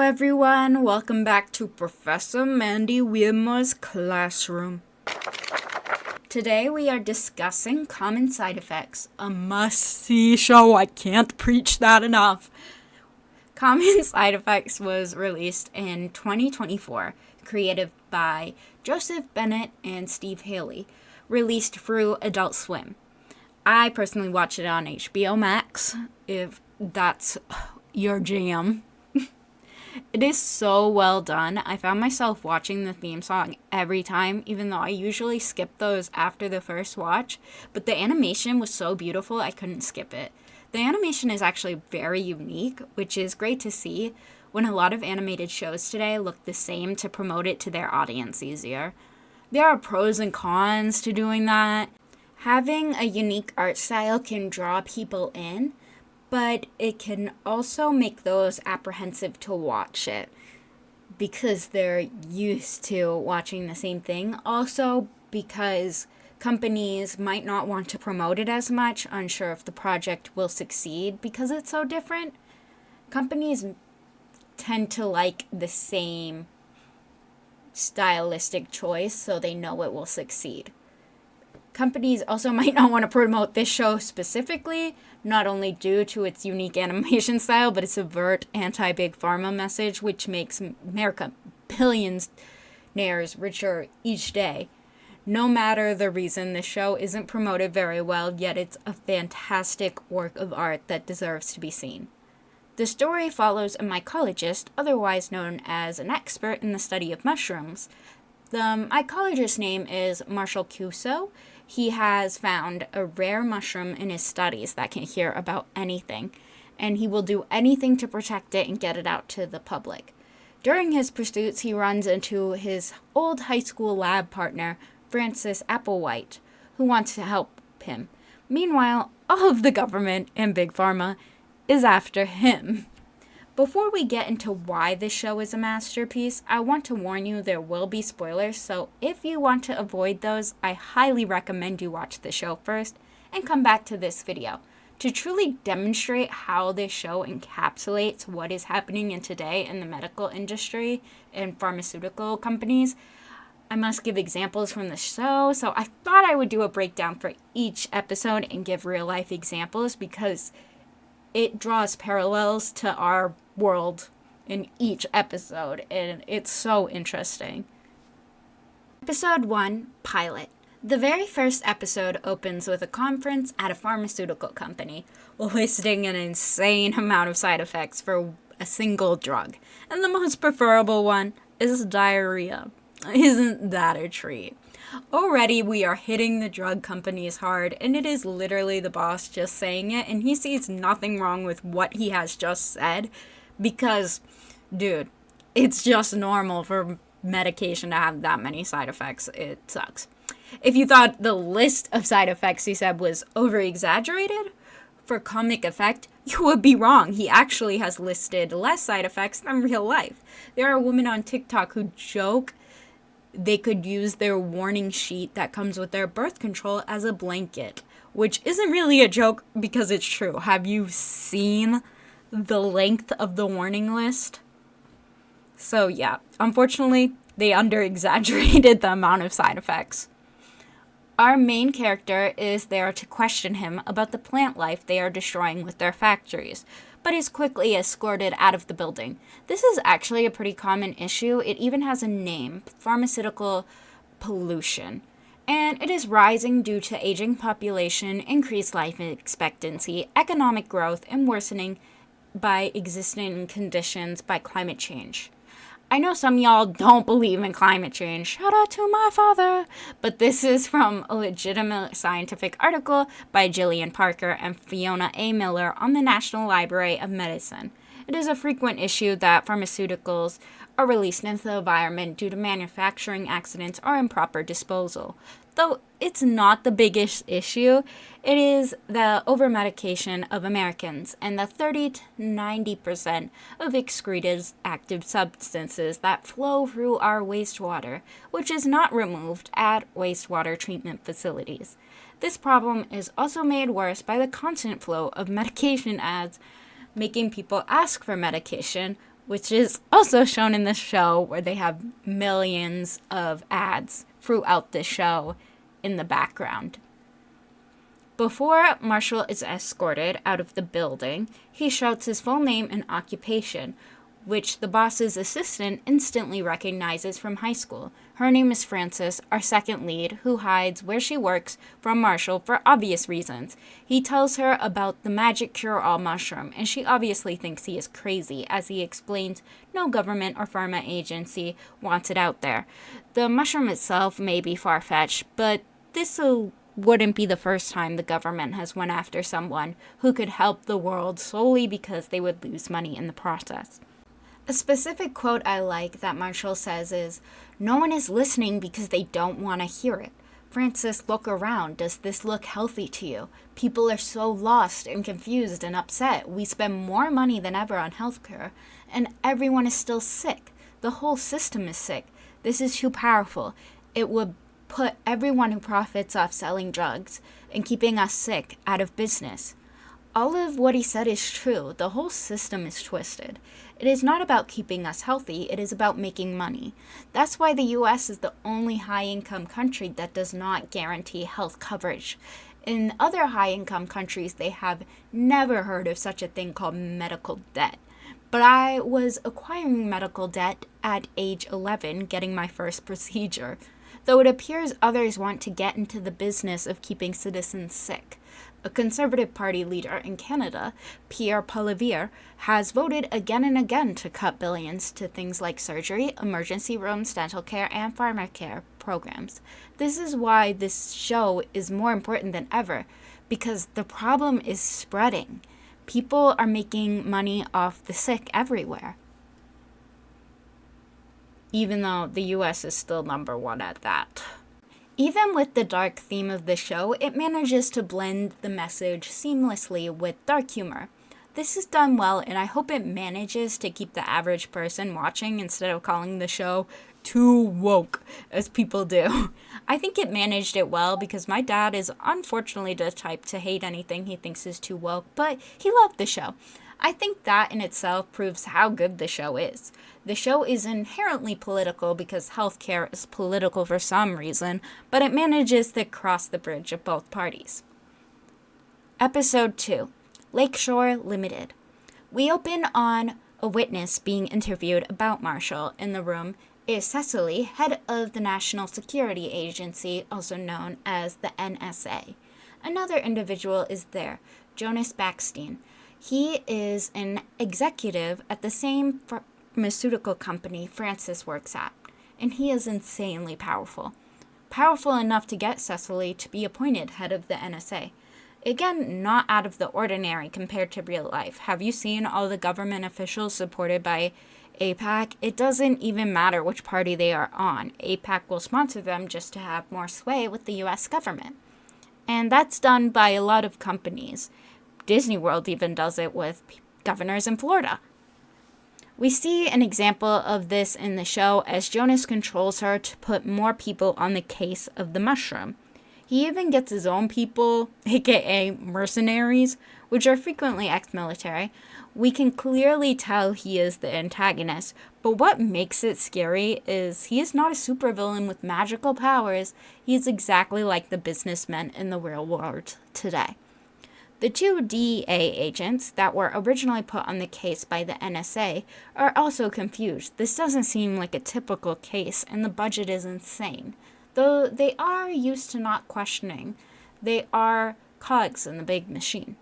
everyone, welcome back to Professor Mandy Wiemer's classroom. Today we are discussing common side effects, a must-see show. I can't preach that enough. Common Side Effects was released in 2024, created by Joseph Bennett and Steve Haley, released through Adult Swim. I personally watched it on HBO Max, if that's your jam. It is so well done. I found myself watching the theme song every time, even though I usually skip those after the first watch. But the animation was so beautiful, I couldn't skip it. The animation is actually very unique, which is great to see when a lot of animated shows today look the same to promote it to their audience easier. There are pros and cons to doing that. Having a unique art style can draw people in, but it can also make those apprehensive to watch it because they're used to watching the same thing. Also, because companies might not want to promote it as much, unsure if the project will succeed because it's so different. Companies tend to like the same stylistic choice, so they know it will succeed. Companies also might not want to promote this show specifically, not only due to its unique animation style, but its overt anti-big pharma message, which makes America billionaires richer each day. No matter the reason, the show isn't promoted very well, yet it's a fantastic work of art that deserves to be seen. The story follows a mycologist, otherwise known as an expert in the study of mushrooms. The mycologist's name is Marshall Cuso. He has found a rare mushroom in his studies that can hear about anything, and he will do anything to protect it and get it out to the public. During his pursuits, he runs into his old high school lab partner, Francis Applewhite, who wants to help him. Meanwhile, all of the government and Big Pharma is after him. Before we get into why this show is a masterpiece, I want to warn you there will be spoilers, so if you want to avoid those, I highly recommend you watch the show first and come back to this video. To truly demonstrate how this show encapsulates what is happening in today in the medical industry and pharmaceutical companies, I must give examples from the show, so I thought I would do a breakdown for each episode and give real-life examples because it draws parallels to our world in each episode, and it's so interesting. Episode 1, Pilot. The very first episode opens with a conference at a pharmaceutical company, listing an insane amount of side effects for a single drug, and the most preferable one is diarrhea. Isn't that a treat? Already we are hitting the drug companies hard, and it is literally the boss just saying it, and he sees nothing wrong with what he has just said because, dude, it's just normal for medication to have that many side effects. It sucks. If you thought the list of side effects he said was over-exaggerated for comic effect, you would be wrong. He actually has listed less side effects than real life. There are women on TikTok who joke they could use their warning sheet that comes with their birth control as a blanket, which isn't really a joke because it's true. Have you seen the length of the warning list? So yeah, unfortunately, they under-exaggerated the amount of side effects. Our main character is there to question him about the plant life they are destroying with their factories, but is quickly escorted out of the building. This is actually a pretty common issue. It even has a name, pharmaceutical pollution. And it is rising due to aging population, increased life expectancy, economic growth, and worsening by existing conditions by climate change. I know some of y'all don't believe in climate change. Shout out to my father. But this is from a legitimate scientific article by Jillian Parker and Fiona A. Miller on the National Library of Medicine. It is a frequent issue that pharmaceuticals are released into the environment due to manufacturing accidents or improper disposal. Though it's not the biggest issue, it is the over-medication of Americans and the 30 to 90% of excreted active substances that flow through our wastewater, which is not removed at wastewater treatment facilities. This problem is also made worse by the constant flow of medication ads, making people ask for medication which is also shown in this show where they have millions of ads throughout the show in the background. Before Marshall is escorted out of the building, he shouts his full name and occupation, which the boss's assistant instantly recognizes from high school. Her name is Frances, our second lead, who hides where she works from Marshall for obvious reasons. He tells her about the magic cure-all mushroom, and she obviously thinks he is crazy, as he explains no government or pharma agency wants it out there. The mushroom itself may be far-fetched, but this wouldn't be the first time the government has went after someone who could help the world solely because they would lose money in the process. A specific quote I like that Marshall says is, "No one is listening because they don't want to hear it. Frances, look around. Does this look healthy to you? People are so lost and confused and upset. We spend more money than ever on healthcare, and everyone is still sick. The whole system is sick. This is too powerful. It would put everyone who profits off selling drugs and keeping us sick out of business." All of what he said is true. The whole system is twisted. It is not about keeping us healthy, it is about making money. That's why the US is the only high-income country that does not guarantee health coverage. In other high-income countries, they have never heard of such a thing called medical debt. But I was acquiring medical debt at age 11, getting my first procedure, though it appears others want to get into the business of keeping citizens sick. A Conservative Party leader in Canada, Pierre Poilievre, has voted again and again to cut billions to things like surgery, emergency rooms, dental care, and pharmacare programs. This is why this show is more important than ever, because the problem is spreading. People are making money off the sick everywhere, even though the US is still number one at that. Even with the dark theme of the show, it manages to blend the message seamlessly with dark humor. This is done well, and I hope it manages to keep the average person watching instead of calling the show too woke, as people do. I think it managed it well because my dad is unfortunately the type to hate anything he thinks is too woke, but he loved the show. I think that in itself proves how good the show is. The show is inherently political because healthcare is political for some reason, but it manages to cross the bridge of both parties. Episode 2, Lakeshore Limited. We open on a witness being interviewed about Marshall. In the room is Cecily, head of the National Security Agency, also known as the NSA. Another individual is there, Jonas Backstein. He is an executive at the same pharmaceutical company Frances works at, and he is insanely powerful. Powerful enough to get Cecily to be appointed head of the NSA. Again, not out of the ordinary compared to real life. Have you seen all the government officials supported by AIPAC? It doesn't even matter which party they are on. AIPAC will sponsor them just to have more sway with the US government. And that's done by a lot of companies. Disney World even does it with governors in Florida. We see an example of this in the show as Jonas controls her to put more people on the case of the mushroom. He even gets his own people, aka mercenaries, which are frequently ex-military. We can clearly tell he is the antagonist, but what makes it scary is he is not a supervillain with magical powers. He is exactly like the businessmen in the real world today. The two DEA agents that were originally put on the case by the NSA are also confused. This doesn't seem like a typical case, and the budget is insane. Though they are used to not questioning, they are cogs in the big machine.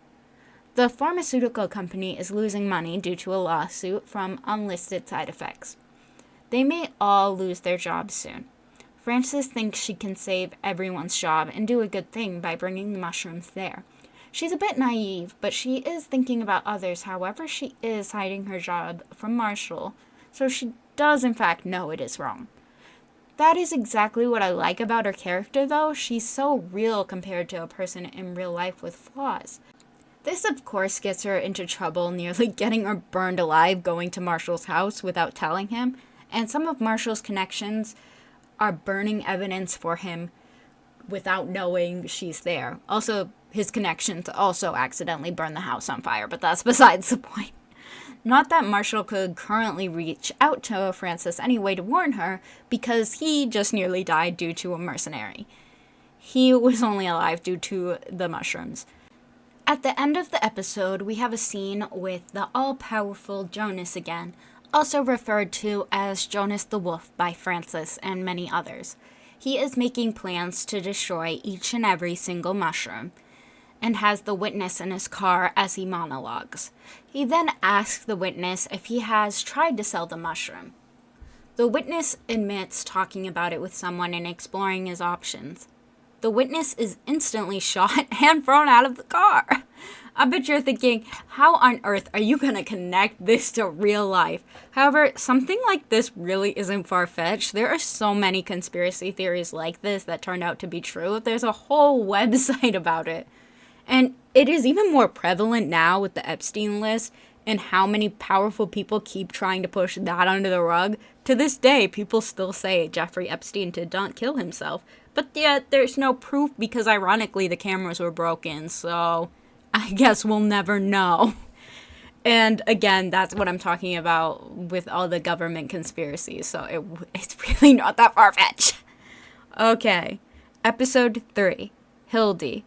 The pharmaceutical company is losing money due to a lawsuit from unlisted side effects. They may all lose their jobs soon. Frances thinks she can save everyone's job and do a good thing by bringing the mushrooms there. She's a bit naive, but she is thinking about others. However, she is hiding her job from Marshall, so she does in fact know it is wrong. That is exactly what I like about her character, though. She's so real compared to a person in real life with flaws. This, of course, gets her into trouble, nearly getting her burned alive going to Marshall's house without telling him, and some of Marshall's connections are burning evidence for him without knowing she's there. Also, his connections also accidentally burn the house on fire, but that's besides the point. Not that Marshall could currently reach out to Frances anyway to warn her, because he just nearly died due to a mercenary. He was only alive due to the mushrooms. At the end of the episode, we have a scene with the all-powerful Jonas again, also referred to as Jonas the Wolf by Frances and many others. He is making plans to destroy each and every single mushroom, and has the witness in his car as he monologues. He then asks the witness if he has tried to sell the mushroom. The witness admits talking about it with someone and exploring his options. The witness is instantly shot and thrown out of the car. I bet you're thinking, how on earth are you going to connect this to real life? However, something like this really isn't far-fetched. There are so many conspiracy theories like this that turned out to be true. There's a whole website about it. And it is even more prevalent now with the Epstein list and how many powerful people keep trying to push that under the rug. To this day, people still say Jeffrey Epstein did not kill himself. But yet, there's no proof because ironically the cameras were broken, so I guess we'll never know. And again, that's what I'm talking about with all the government conspiracies, so it's really not that far-fetched. Okay, episode 3, Hildy.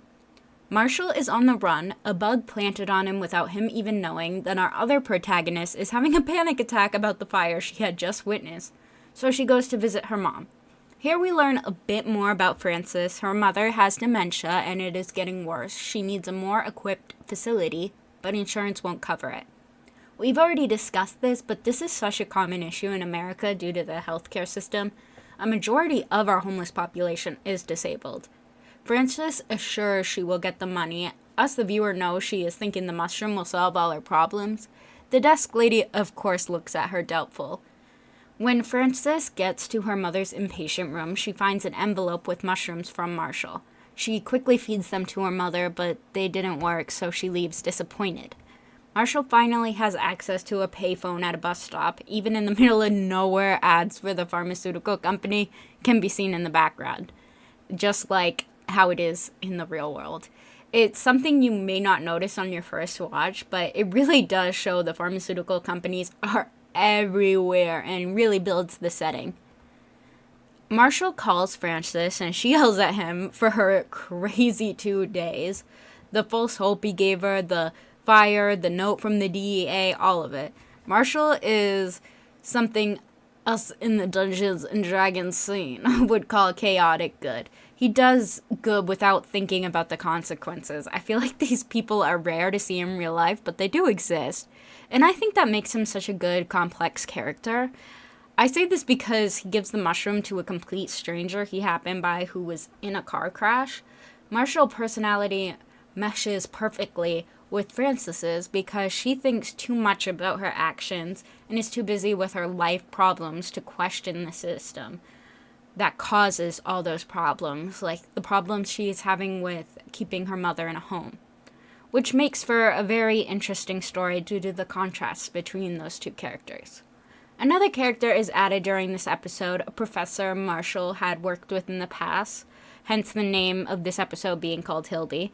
Marshall is on the run, a bug planted on him without him even knowing. Then our other protagonist is having a panic attack about the fire she had just witnessed, so she goes to visit her mom. Here we learn a bit more about Frances. Her mother has dementia and it is getting worse. She needs a more equipped facility, but insurance won't cover it. We've already discussed this, but this is such a common issue in America due to the healthcare system. A majority of our homeless population is disabled. Frances assures she will get the money. Us, the viewer, know she is thinking the mushroom will solve all her problems. The desk lady, of course, looks at her doubtful. When Frances gets to her mother's inpatient room, she finds an envelope with mushrooms from Marshall. She quickly feeds them to her mother, but they didn't work, so she leaves disappointed. Marshall finally has access to a payphone at a bus stop. Even in the middle of nowhere, ads for the pharmaceutical company can be seen in the background, just like how it is in the real world. It's something you may not notice on your first watch, but it really does show the pharmaceutical companies are everywhere and really builds the setting. Marshall calls Frances and she yells at him for her crazy 2 days. The false hope he gave her, the fire, the note from the DEA, all of it. Marshall is something us in the Dungeons and Dragons scene would call chaotic good. He does good without thinking about the consequences. I feel like these people are rare to see in real life, but they do exist. And I think that makes him such a good, complex character. I say this because he gives the mushroom to a complete stranger he happened by who was in a car crash. Marshall's personality meshes perfectly with Frances's because she thinks too much about her actions and is too busy with her life problems to question the system that causes all those problems, like the problems she is having with keeping her mother in a home, which makes for a very interesting story due to the contrast between those two characters. Another character is added during this episode, a professor Marshall had worked with in the past, hence the name of this episode being called Hildy.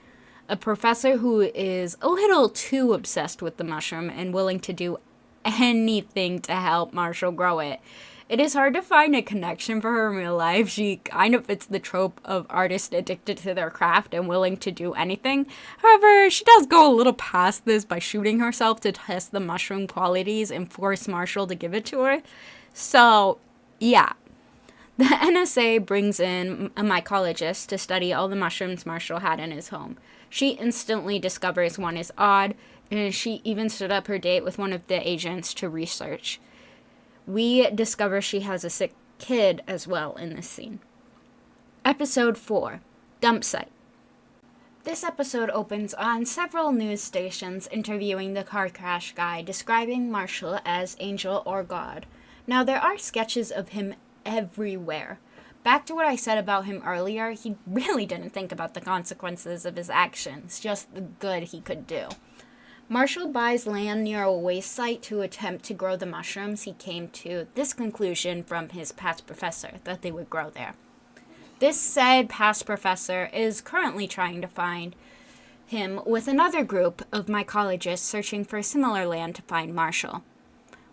A professor who is a little too obsessed with the mushroom and willing to do anything to help Marshall grow it. It is hard to find a connection for her in real life. She kind of fits the trope of artists addicted to their craft and willing to do anything. However, she does go a little past this by shooting herself to test the mushroom qualities and force Marshall to give it to her. So, yeah. The NSA brings in a mycologist to study all the mushrooms Marshall had in his home. She instantly discovers one is odd, and she even stood up her date with one of the agents to research. We discover she has a sick kid as well in this scene. Episode 4, Dump Site. This episode opens on several news stations interviewing the car crash guy, describing Marshall as angel or God. Now, there are sketches of him everywhere. Back to what I said about him earlier, he really didn't think about the consequences of his actions, just the good he could do. Marshall buys land near a waste site to attempt to grow the mushrooms. He came to this conclusion from his past professor, that they would grow there. This said past professor is currently trying to find him with another group of mycologists searching for similar land to find Marshall.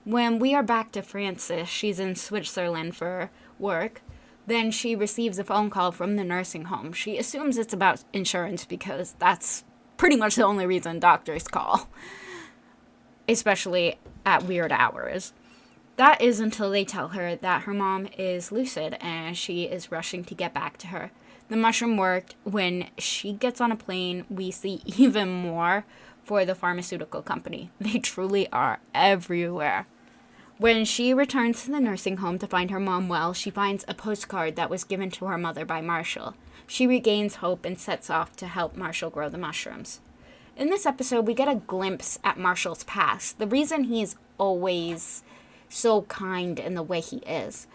When we are back to Frances, she's in Switzerland for work. Then she receives a phone call from the nursing home. She assumes it's about insurance because that's pretty much the only reason doctors call, especially at weird hours. That is until they tell her that her mom is lucid and she is rushing to get back to her. The mushroom worked. When she gets on a plane, we see even more for the pharmaceutical company. They truly are everywhere. When she returns to the nursing home to find her mom well, she finds a postcard that was given to her mother by Marshall. She regains hope and sets off to help Marshall grow the mushrooms. In this episode, we get a glimpse at Marshall's past, the reason he's always so kind in the way he is.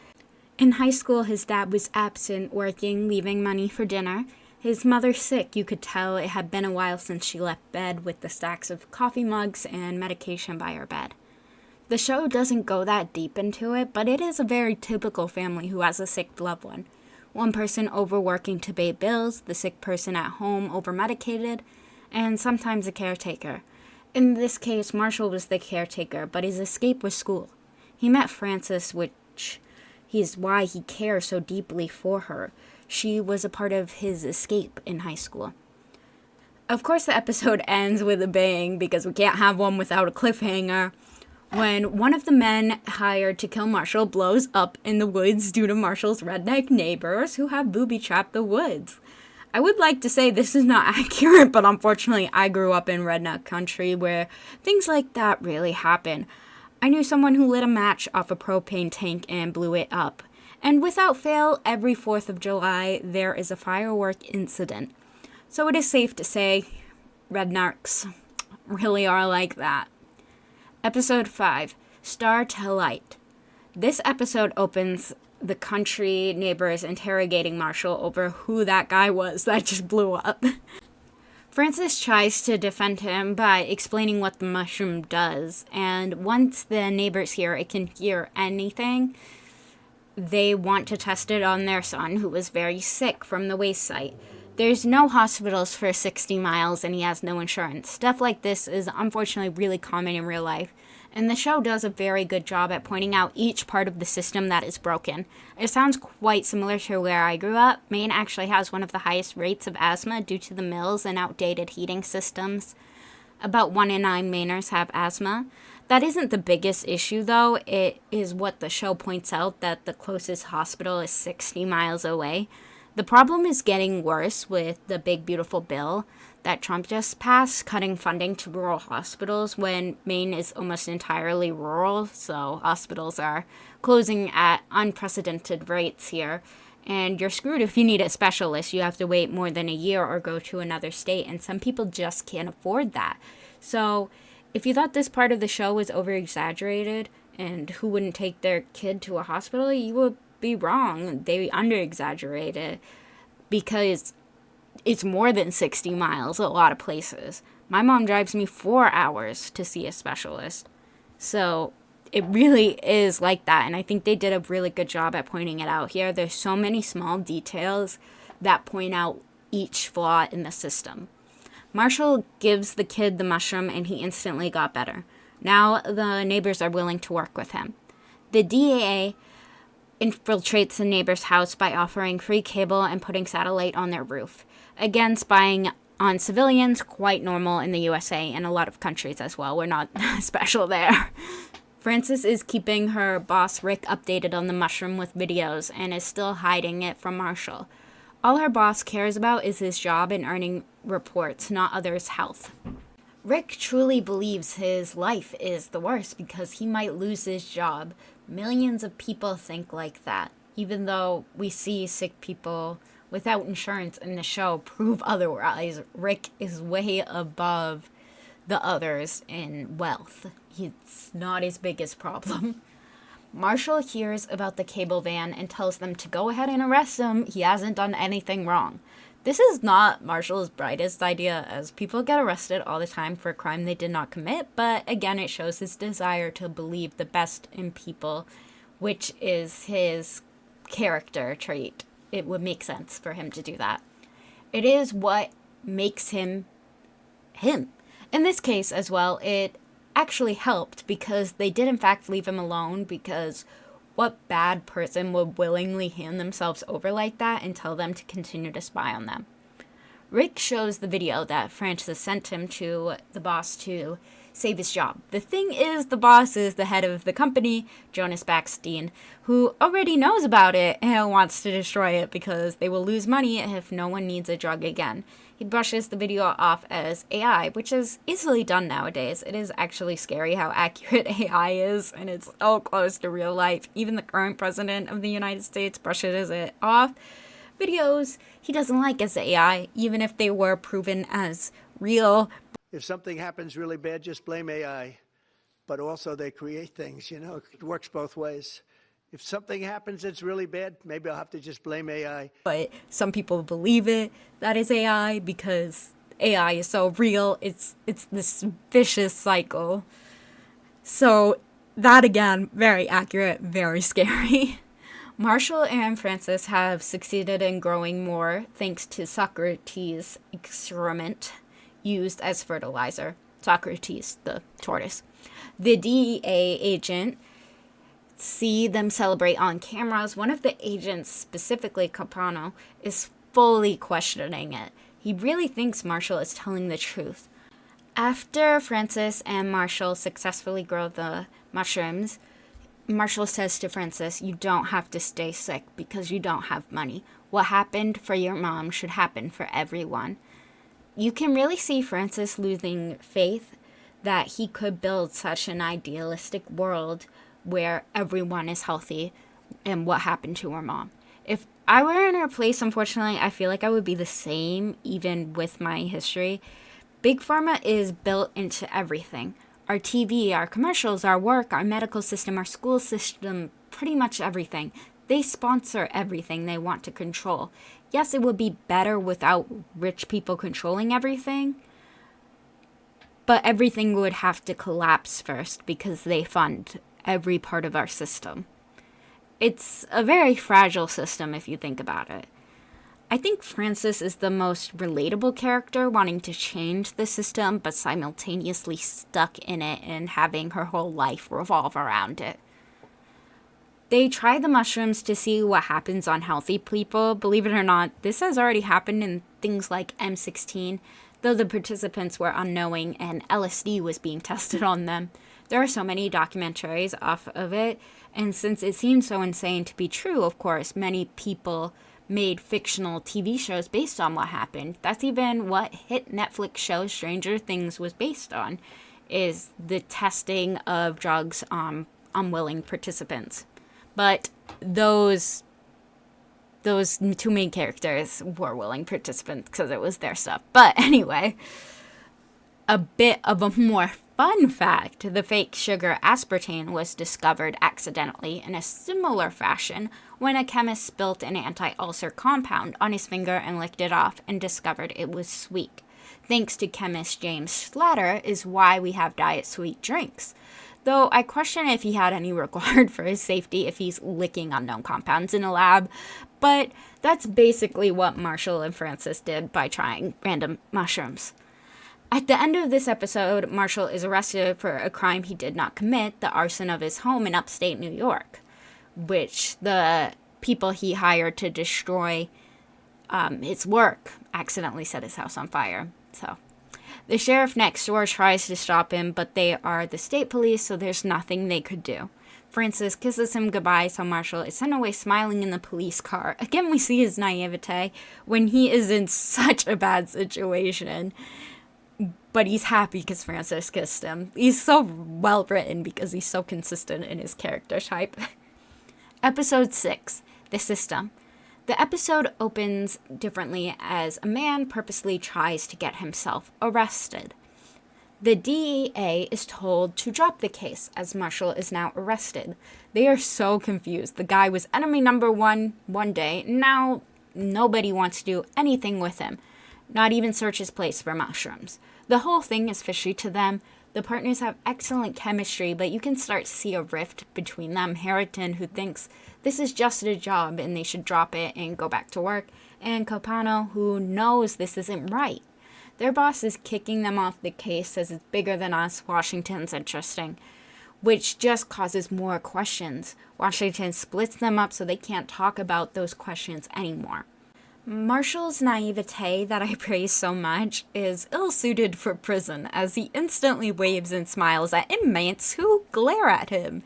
In high school, his dad was absent, working, leaving money for dinner. His mother sick. You could tell it had been a while since she left bed, with the stacks of coffee mugs and medication by her bed. The show doesn't go that deep into it, but it is a very typical family who has a sick loved one. One person overworking to pay bills, the sick person at home overmedicated, and sometimes a caretaker. In this case, Marshall was the caretaker, but his escape was school. He met Frances, which is why he cares so deeply for her. She was a part of his escape in high school. Of course, the episode ends with a bang, because we can't have one without a cliffhanger, when one of the men hired to kill Marshall blows up in the woods due to Marshall's redneck neighbors who have booby-trapped the woods. I would like to say this is not accurate, but unfortunately I grew up in redneck country where things like that really happen. I knew someone who lit a match off a propane tank and blew it up. And without fail, every 4th of July, there is a firework incident. So it is safe to say, rednecks really are like that. Episode 5, Star to Light. This episode opens the country neighbors interrogating Marshall over who that guy was that just blew up. Frances tries to defend him by explaining what the mushroom does, and once the neighbors hear it can hear anything, they want to test it on their son, who was very sick from the waste site. There's no hospitals for 60 miles, and he has no insurance. Stuff like this is unfortunately really common in real life, and the show does a very good job at pointing out each part of the system that is broken. It sounds quite similar to where I grew up. Maine actually has one of the highest rates of asthma due to the mills and outdated heating systems. About 1 in 9 Mainers have asthma. That isn't the biggest issue, though. It is what the show points out, that the closest hospital is 60 miles away. The problem is getting worse with the big beautiful bill that Trump just passed, cutting funding to rural hospitals when Maine is almost entirely rural, so hospitals are closing at unprecedented rates here. And you're screwed if you need a specialist. You have to wait more than a year or go to another state, and some people just can't afford that. So if you thought this part of the show was over-exaggerated and who wouldn't take their kid to a hospital, you would be wrong. They under-exaggerate it because it's more than 60 miles a lot of places. My mom drives me 4 hours to see a specialist. So it really is like that, and I think they did a really good job at pointing it out here. There's so many small details that point out each flaw in the system. Marshall gives the kid the mushroom, and he instantly got better. Now the neighbors are willing to work with him. The DAA infiltrates the neighbor's house by offering free cable and putting satellite on their roof. Again, spying on civilians, quite normal in the USA and a lot of countries as well. We're not special there. Frances is keeping her boss Rick updated on the mushroom with videos and is still hiding it from Marshall. All her boss cares about is his job and earning reports, not others' health. Rick truly believes his life is the worst because he might lose his job. Millions of people think like that, even though we see sick people without insurance in the show prove otherwise. Rick is way above the others in wealth. It's not his biggest problem. Marshall hears about the cable van and tells them to go ahead and arrest him. He hasn't done anything wrong. This is not Marshall's brightest idea, as people get arrested all the time for a crime they did not commit, but again, it shows his desire to believe the best in people, which is his character trait. It would make sense for him to do that. It is what makes him him. In this case as well, it actually helped because they did in fact leave him alone, because what bad person would willingly hand themselves over like that and tell them to continue to spy on them? Rick shows the video that Francis sent him to the boss to save his job. The thing is, the boss is the head of the company, Jonas Backstein, who already knows about it and wants to destroy it because they will lose money if no one needs a drug again. He brushes the video off as AI, which is easily done nowadays. It is actually scary how accurate AI is, and it's so close to real life. Even the current president of the United States brushes it off. Videos he doesn't like as AI, even if they were proven as real. If something happens really bad, just blame AI. But also they create things, you know, it works both ways. If something happens that's really bad, maybe I'll have to just blame AI. But some people believe it, that is AI, because AI is so real. It's this vicious cycle. So that, again, very accurate, very scary. Marshall and Francis have succeeded in growing more thanks to Socrates' excrement used as fertilizer. Socrates, the tortoise. The DEA agent see them celebrate on cameras. One of the agents, specifically Capano, is fully questioning it. He really thinks Marshall is telling the truth. After Francis and Marshall successfully grow the mushrooms, Marshall says to Francis, "You don't have to stay sick because you don't have money. What happened for your mom should happen for everyone." You can really see Francis losing faith that he could build such an idealistic world where everyone is healthy, and what happened to her mom. If I were in her place, unfortunately, I feel like I would be the same, even with my history. Big Pharma is built into everything. Our TV, our commercials, our work, our medical system, our school system, pretty much everything. They sponsor everything they want to control. Yes, it would be better without rich people controlling everything, but everything would have to collapse first because they fund every part of our system. It's a very fragile system if you think about it. I think Francis is the most relatable character, wanting to change the system but simultaneously stuck in it and having her whole life revolve around it. They try the mushrooms to see what happens on healthy people. Believe it or not, this has already happened in things like M16, though the participants were unknowing and LSD was being tested on them. There are so many documentaries off of it, and since it seems so insane to be true, of course, many people made fictional TV shows based on what happened. That's even what hit Netflix show Stranger Things was based on, is the testing of drugs on unwilling participants. But those two main characters were willing participants because it was their stuff. But anyway, a bit of a more fun fact, the fake sugar aspartame was discovered accidentally in a similar fashion when a chemist spilt an anti-ulcer compound on his finger and licked it off and discovered it was sweet. Thanks to chemist James Slatter is why we have diet sweet drinks. Though I question if he had any regard for his safety if he's licking unknown compounds in a lab. But that's basically what Marshall and Francis did by trying random mushrooms. At the end of this episode, Marshall is arrested for a crime he did not commit, the arson of his home in upstate New York, which the people he hired to destroy his work accidentally set his house on fire. So the sheriff next door tries to stop him, but they are the state police, so there's nothing they could do. Francis kisses him goodbye, so Marshall is sent away smiling in the police car. Again, we see his naivete when he is in such a bad situation. But he's happy because Francis kissed him. He's so well written because he's so consistent in his character type. Episode 6, The System. The episode opens differently as a man purposely tries to get himself arrested. The DEA is told to drop the case as Marshall is now arrested. They are so confused. The guy was enemy number one day. Now nobody wants to do anything with him. Not even search his place for mushrooms. The whole thing is fishy to them. The partners have excellent chemistry, but you can start to see a rift between them. Harrington, who thinks this is just a job and they should drop it and go back to work, and Capano, who knows this isn't right. Their boss is kicking them off the case, says it's bigger than us, Washington's interesting, which just causes more questions. Washington splits them up so they can't talk about those questions anymore. Marshall's naivete that I praise so much is ill-suited for prison, as he instantly waves and smiles at inmates who glare at him.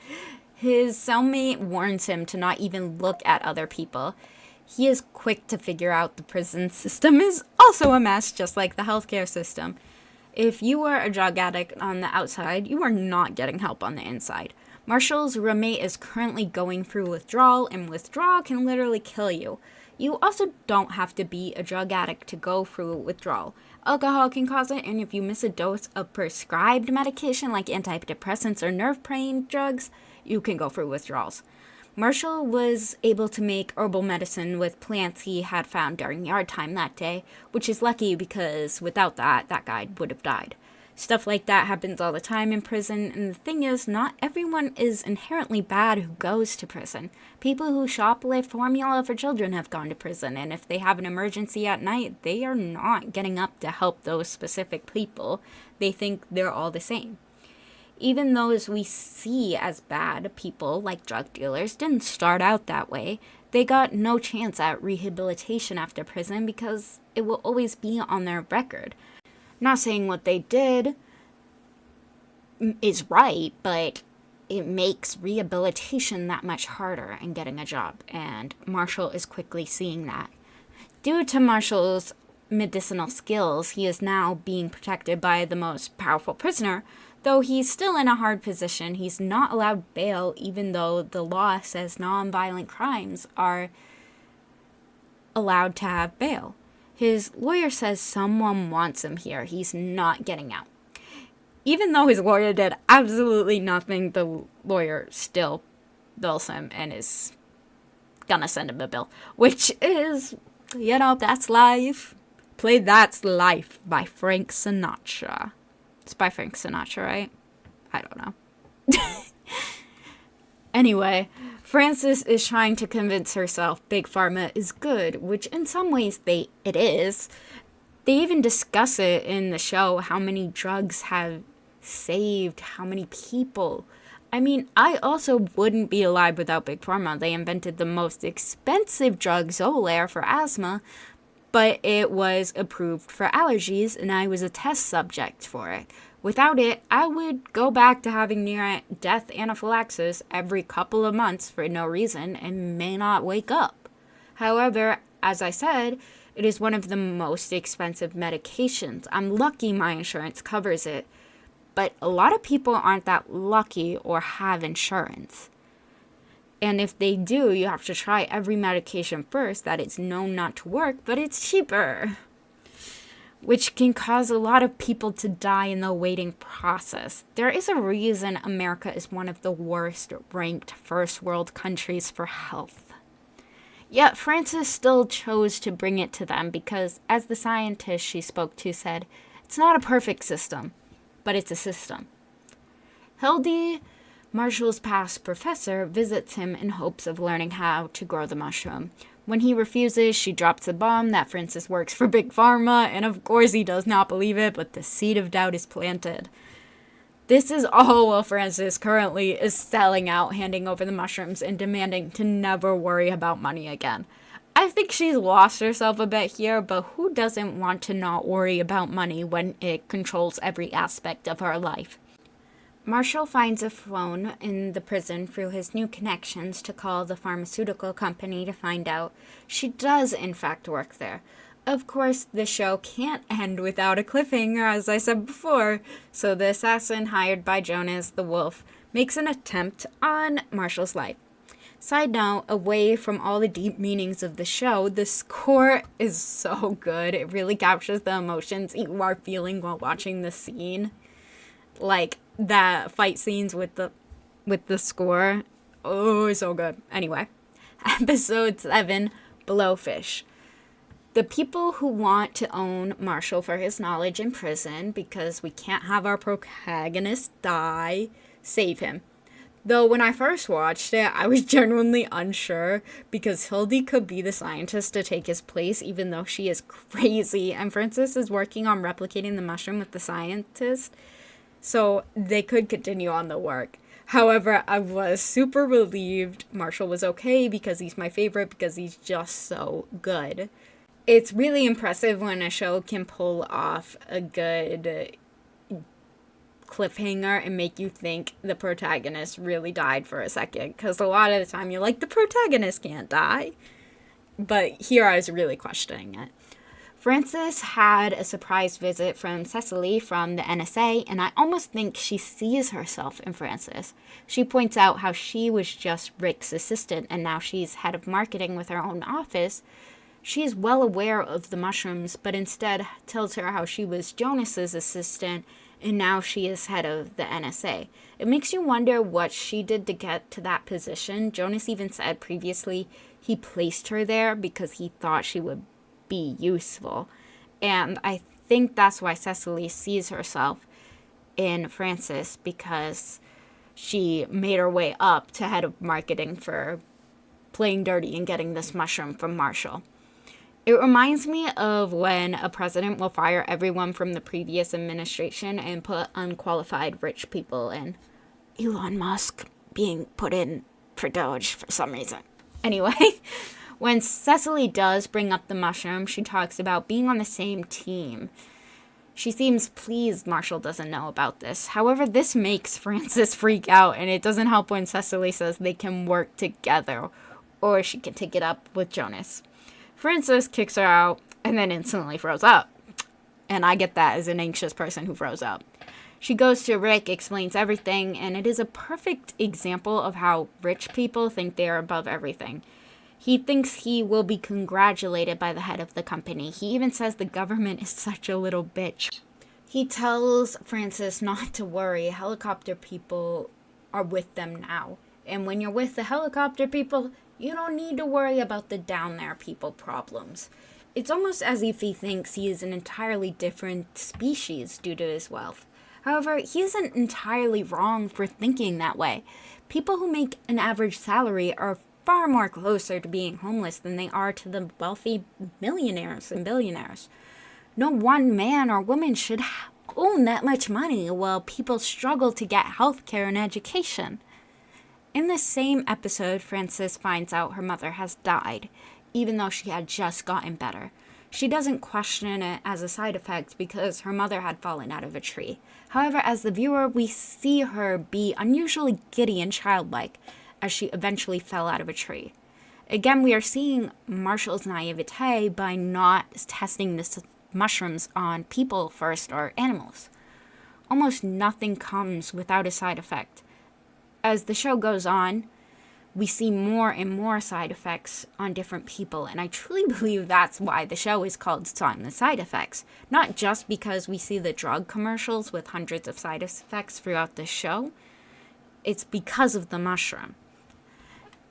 His cellmate warns him to not even look at other people. He is quick to figure out the prison system is also a mess, just like the healthcare system. If you are a drug addict on the outside, you are not getting help on the inside. Marshall's roommate is currently going through withdrawal, and withdrawal can literally kill you. You also don't have to be a drug addict to go through withdrawal. Alcohol can cause it, and if you miss a dose of prescribed medication like antidepressants or nerve pain drugs, you can go through withdrawals. Marshall was able to make herbal medicine with plants he had found during yard time that day, which is lucky because without that guy would have died. Stuff like that happens all the time in prison, and the thing is, not everyone is inherently bad who goes to prison. People who shoplift formula for children have gone to prison, and if they have an emergency at night, they are not getting up to help those specific people. They think they're all the same. Even those we see as bad people, like drug dealers, didn't start out that way. They got no chance at rehabilitation after prison because it will always be on their record. Not saying what they did is right, but it makes rehabilitation that much harder and getting a job, and Marshall is quickly seeing that. Due to Marshall's medicinal skills, he is now being protected by the most powerful prisoner. Though he's still in a hard position, he's not allowed bail, even though the law says nonviolent crimes are allowed to have bail. His lawyer says someone wants him here. He's not getting out. Even though his lawyer did absolutely nothing, the lawyer still bills him and is gonna send him a bill. Which is, that's life. Play That's Life by Frank Sinatra. It's by Frank Sinatra, right? I don't know. Anyway, Frances is trying to convince herself Big Pharma is good, which in some ways it is. They even discuss it in the show, how many drugs have saved how many people. I mean, I also wouldn't be alive without Big Pharma. They invented the most expensive drug, Xolair, for asthma, but it was approved for allergies, and I was a test subject for it. Without it, I would go back to having near-death anaphylaxis every couple of months for no reason and may not wake up. However, as I said, it is one of the most expensive medications. I'm lucky my insurance covers it, but a lot of people aren't that lucky or have insurance. And if they do, you have to try every medication first that it's known not to work, but it's cheaper, which can cause a lot of people to die in the waiting process. There is a reason America is one of the worst ranked first world countries for health. Yet Frances still chose to bring it to them because, as the scientist she spoke to said, it's not a perfect system, but it's a system. Hildy, Marshall's past professor, visits him in hopes of learning how to grow the mushroom. When he refuses, she drops the bomb that Frances works for Big Pharma, and of course he does not believe it, but the seed of doubt is planted. This is all while Frances currently is selling out, handing over the mushrooms, and demanding to never worry about money again. I think she's lost herself a bit here, but who doesn't want to not worry about money when it controls every aspect of her life? Marshall finds a phone in the prison through his new connections to call the pharmaceutical company to find out she does in fact work there. Of course, the show can't end without a cliffhanger, as I said before, so the assassin hired by Jonas the Wolf makes an attempt on Marshall's life. Side note, away from all the deep meanings of the show, the score is so good. It really captures the emotions you are feeling while watching the scene. Like, the fight scenes with the score. Oh, so good. Anyway, episode 7, Blowfish. The people who want to own Marshall for his knowledge in prison, because we can't have our protagonist die, save him. Though when I first watched it, I was genuinely unsure because Hildy could be the scientist to take his place, even though she is crazy, and Francis is working on replicating the mushroom with the scientist, so they could continue on the work. However, I was super relieved Marshall was okay because he's my favorite because he's just so good. It's really impressive when a show can pull off a good cliffhanger and make you think the protagonist really died for a second, because a lot of the time you're like, the protagonist can't die, but here I was really questioning it. Frances had a surprise visit from Cecily from the NSA, and I almost think she sees herself in Frances. She points out how she was just Rick's assistant and now she's head of marketing with her own office. She is well aware of the mushrooms, but instead tells her how she was Jonas's assistant and now she is head of the NSA. It makes you wonder what she did to get to that position. Jonas even said previously he placed her there because he thought she would be useful. And I think that's why Cecily sees herself in Frances, because she made her way up to head of marketing for playing dirty and getting this mushroom from Marshall. It reminds me of when a president will fire everyone from the previous administration and put unqualified rich people in. Elon Musk being put in for Doge for some reason. Anyway, when Cecily does bring up the mushroom, she talks about being on the same team. She seems pleased Marshall doesn't know about this. However, this makes Frances freak out, and it doesn't help when Cecily says they can work together, or she can take it up with Jonas. Frances kicks her out and then instantly froze up. And I get that as an anxious person who froze up. She goes to Rick, explains everything, and it is a perfect example of how rich people think they are above everything. He thinks he will be congratulated by the head of the company. He even says the government is such a little bitch. He tells Frances not to worry. Helicopter people are with them now. And when you're with the helicopter people, you don't need to worry about the down there people problems. It's almost as if he thinks he is an entirely different species due to his wealth. However, he isn't entirely wrong for thinking that way. People who make an average salary are far more closer to being homeless than they are to the wealthy millionaires and billionaires. No one man or woman should own that much money while people struggle to get health care and education. In this same episode, Frances finds out her mother has died, even though she had just gotten better. She doesn't question it as a side effect because her mother had fallen out of a tree. However, as the viewer, we see her be unusually giddy and childlike as she eventually fell out of a tree. Again, we are seeing Marshall's naivete by not testing the mushrooms on people first or animals. Almost nothing comes without a side effect. As the show goes on, we see more and more side effects on different people, and I truly believe that's why the show is called Silent Side Effects. Not just because we see the drug commercials with hundreds of side effects throughout the show, it's because of the mushroom.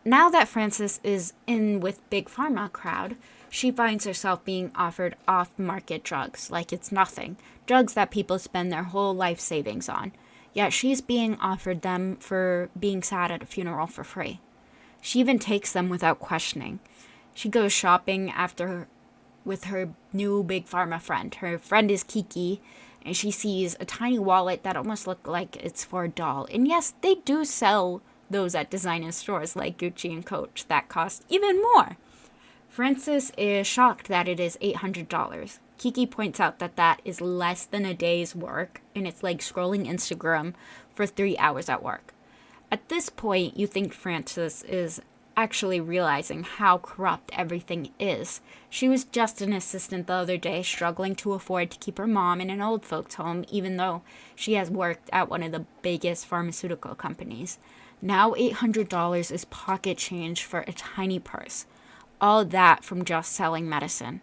Now that Frances is in with Big Pharma crowd, she finds herself being offered off-market drugs like it's nothing, drugs that people spend their whole life savings on. Yet she's being offered them for being sad at a funeral for free. She even takes them without questioning. She goes shopping with her new Big Pharma friend. Her friend is Kiki, and she sees a tiny wallet that almost looks like it's for a doll. And yes, they do sell those at designer stores like Gucci and Coach that cost even more. Frances is shocked that it is $800. Kiki points out that that is less than a day's work, and it's like scrolling Instagram for 3 hours at work. At this point, you think Frances is actually realizing how corrupt everything is. She was just an assistant the other day, struggling to afford to keep her mom in an old folks' home, even though she has worked at one of the biggest pharmaceutical companies. Now $800 is pocket change for a tiny purse. All that from just selling medicine.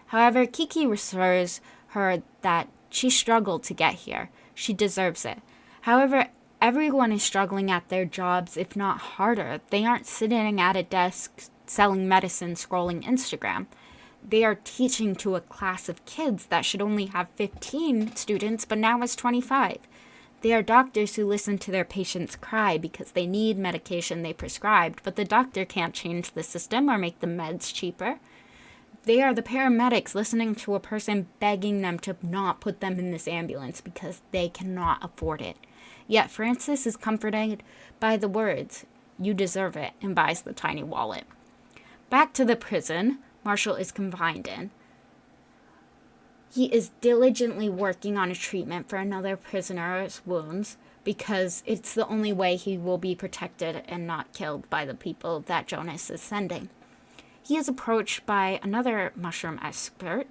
However, Kiki assures her that she struggled to get here. She deserves it. However, everyone is struggling at their jobs, if not harder. They aren't sitting at a desk selling medicine, scrolling Instagram. They are teaching to a class of kids that should only have 15 students, but now has 25. They are doctors who listen to their patients cry because they need medication they prescribed, but the doctor can't change the system or make the meds cheaper. They are the paramedics listening to a person begging them to not put them in this ambulance because they cannot afford it. Yet Francis is comforted by the words, "You deserve it," and buys the tiny wallet. Back to the prison Marshall is confined in. He is diligently working on a treatment for another prisoner's wounds because it's the only way he will be protected and not killed by the people that Jonas is sending. He is approached by another mushroom expert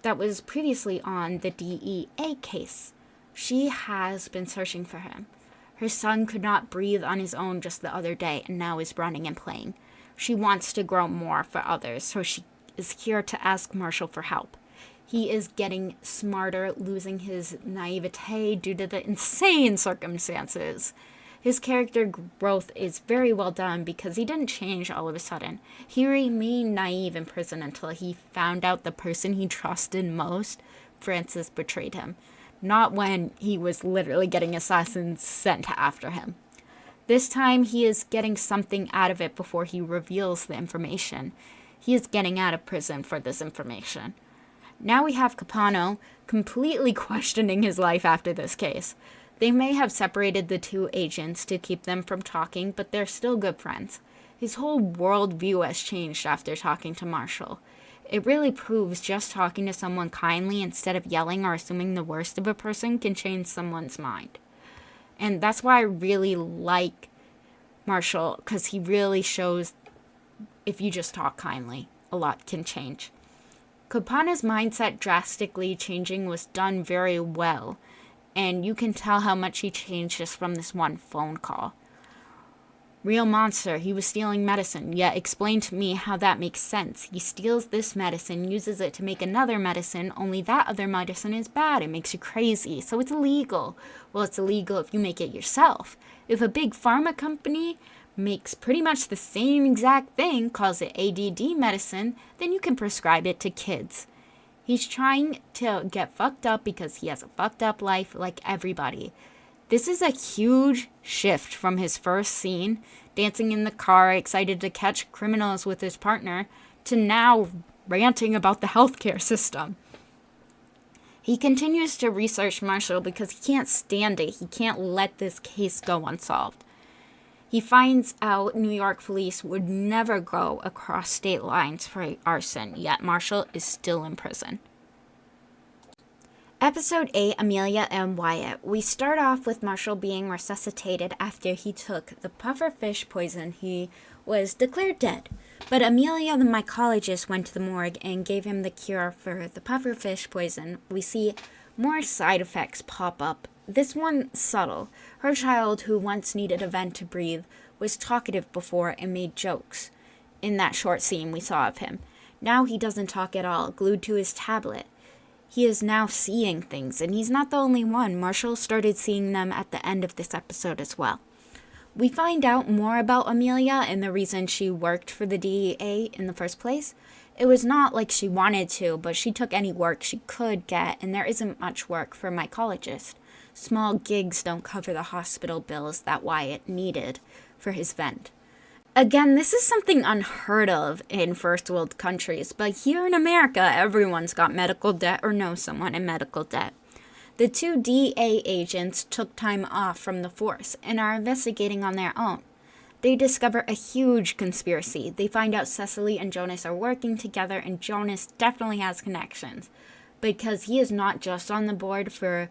that was previously on the DEA case. She has been searching for him. Her son could not breathe on his own just the other day and now is running and playing. She wants to grow more for others, so she is here to ask Marshall for help. He is getting smarter, losing his naivete due to the insane circumstances. His character growth is very well done because he didn't change all of a sudden. He remained naive in prison until he found out the person he trusted most, Francis, betrayed him. Not when he was literally getting assassins sent after him. This time he is getting something out of it before he reveals the information. He is getting out of prison for this information. Now we have Capano completely questioning his life after this case. They may have separated the two agents to keep them from talking, but they're still good friends. His whole worldview has changed after talking to Marshall. It really proves just talking to someone kindly instead of yelling or assuming the worst of a person can change someone's mind. And that's why I really like Marshall, because he really shows if you just talk kindly, a lot can change. Capano's mindset drastically changing was done very well, and you can tell how much he changed just from this one phone call. Real monster, he was stealing medicine, yet explain to me how that makes sense. He steals this medicine, uses it to make another medicine, only that other medicine is bad, it makes you crazy, so it's illegal. Well, it's illegal if you make it yourself. If a big pharma company makes pretty much the same exact thing, calls it ADD medicine, then you can prescribe it to kids. He's trying to get fucked up because he has a fucked up life like everybody. This is a huge shift from his first scene, dancing in the car, excited to catch criminals with his partner, to now ranting about the healthcare system. He continues to research Marshall because he can't stand it. He can't let this case go unsolved. He finds out New York police would never go across state lines for arson, yet Marshall is still in prison. Episode 8, Amelia and Wyatt. We start off with Marshall being resuscitated after he took the pufferfish poison. He was declared dead, but Amelia, the mycologist, went to the morgue and gave him the cure for the pufferfish poison. We see more side effects pop up. This one subtle. Her child, who once needed a vent to breathe, was talkative before and made jokes. In that short scene we saw of him. Now he doesn't talk at all, glued to his tablet. He is now seeing things, and he's not the only one. Marshall started seeing them at the end of this episode as well. We find out more about Amelia and the reason she worked for the DEA in the first place. It was not like she wanted to, but she took any work she could get, and there isn't much work for a mycologist. Small gigs don't cover the hospital bills that Wyatt needed for his vent. Again, this is something unheard of in first world countries, but here in America, everyone's got medical debt or knows someone in medical debt. The two DEA agents took time off from the force and are investigating on their own. They discover a huge conspiracy. They find out Cecily and Jonas are working together, and Jonas definitely has connections because he is not just on the board for